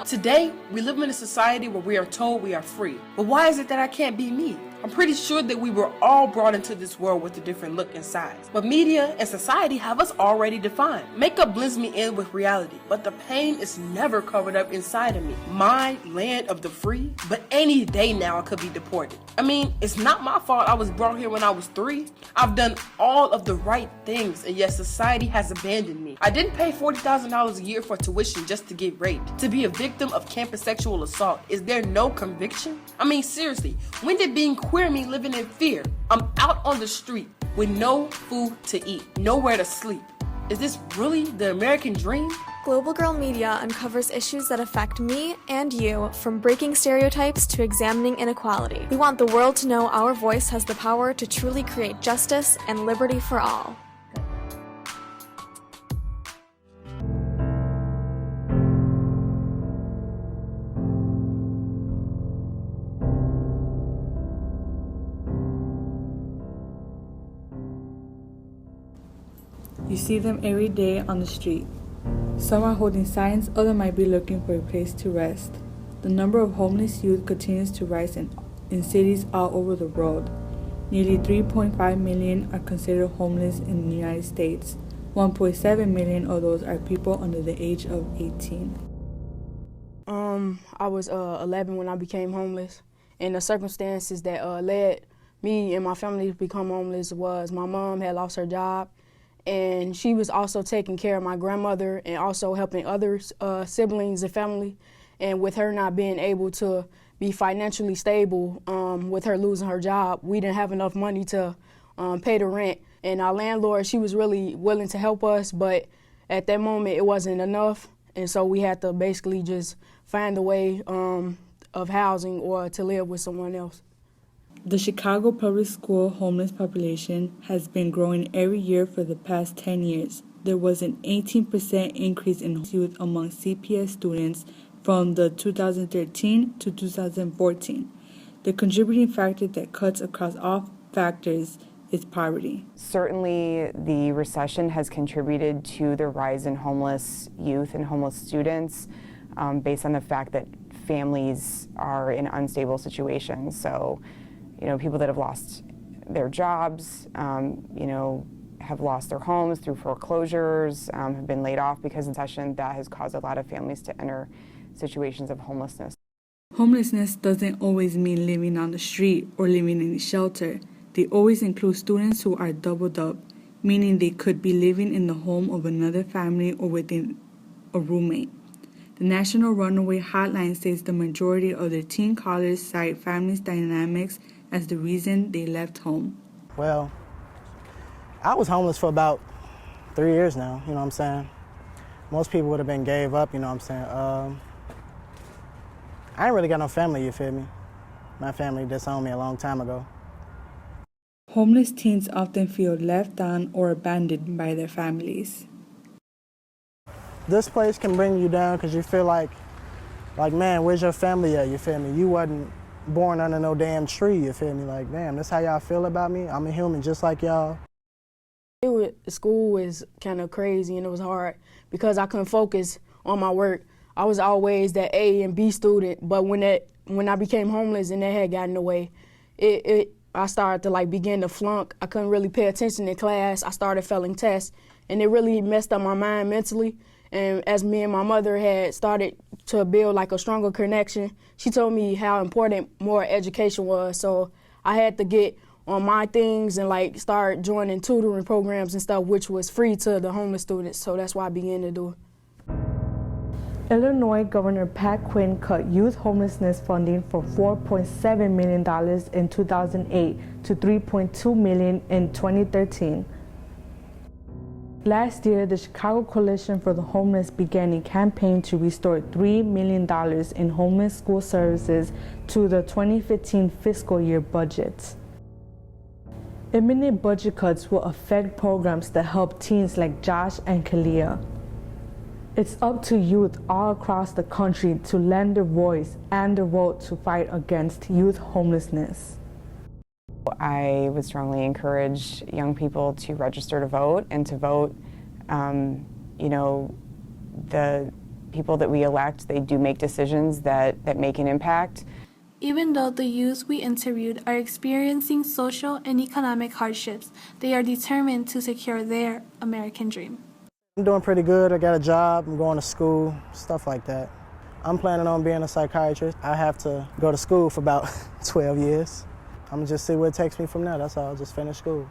Today, we live in a society where we are told we are free. But why is it that I can't be me? I'm pretty sure that we were all brought into this world with a different look and size. But media and society have us already defined. Makeup blends me in with reality, but the pain is never covered up inside of me. My land of the free, but any day now I could be deported. I mean, it's not my fault I was brought here when I was 3. I've done all of the right things, and yet society has abandoned me. I didn't pay $40,000 a year for tuition just to get raped. To be a victim of campus sexual assault, is there no conviction? I mean, seriously, when did being queer mean living in fear? I'm out on the street with no food to eat, nowhere to sleep. Is this really the American dream? Global Girl Media uncovers issues that affect me and you, from breaking stereotypes to examining inequality. We want the world to know our voice has the power to truly create justice and liberty for all. You see them every day on the street. Some are holding signs, others might be looking for a place to rest. The number of homeless youth continues to rise in cities all over the world. Nearly 3.5 million are considered homeless in the United States. 1.7 million of those are people under the age of 18. I was 11 when I became homeless, and the circumstances that led me and my family to become homeless was my mom had lost her job, and she was also taking care of my grandmother and also helping other siblings and family. And with her not being able to be financially stable, with her losing her job, we didn't have enough money to pay the rent. And our landlord, she was really willing to help us, but at that moment it wasn't enough. And so we had to basically just find a way of housing or to live with someone else. The Chicago public school homeless population has been growing every year for the past 10 years. There was an 18% increase in youth among CPS students from the 2013 to 2014. The contributing factor that cuts across all factors is poverty. Certainly, the recession has contributed to the rise in homeless youth and homeless students based on the fact that families are in unstable situations. So, people that have lost their jobs, have lost their homes through foreclosures, have been laid off because of recession. That has caused a lot of families to enter situations of homelessness. Homelessness doesn't always mean living on the street or living in a shelter. They always include students who are doubled up, meaning they could be living in the home of another family or within a roommate. The National Runaway Hotline says the majority of their teen callers cite family dynamics as the reason they left home. Well, I was homeless for about 3 years now, you know what I'm saying? Most people would have been gave up, you know what I'm saying? I ain't really got no family, you feel me? My family disowned me a long time ago. Homeless teens often feel left down or abandoned by their families. This place can bring you down because you feel like, man, where's your family at, you feel me? You wasn't born under no damn tree, you feel me? Like, damn, that's how y'all feel about me? I'm a human just like y'all. School was kind of crazy and it was hard because I couldn't focus on my work. I was always that A and B student, but when I became homeless and that had gotten away, I started to begin to flunk. I couldn't really pay attention in class. I started failing tests, and it really messed up my mind mentally. And as me and my mother had started to build a stronger connection, she told me how important more education was. So I had to get on my things and start joining tutoring programs and stuff, which was free to the homeless students. So that's why I began to do it. Illinois Governor Pat Quinn cut youth homelessness funding from $4.7 million in 2008 to $3.2 million in 2013. Last year, the Chicago Coalition for the Homeless began a campaign to restore $3 million in homeless school services to the 2015 fiscal year budget. Imminent budget cuts will affect programs that help teens like Josh and Kaleyah. It's up to youth all across the country to lend their voice and their vote to fight against youth homelessness. I would strongly encourage young people to register to vote and to vote, the people that we elect, they do make decisions that make an impact. Even though the youth we interviewed are experiencing social and economic hardships, they are determined to secure their American dream. I'm doing pretty good. I got a job, I'm going to school, stuff like that. I'm planning on being a psychiatrist. I have to go to school for about 12 years. I'm gonna just see where it takes me from there. That's all, just finish school.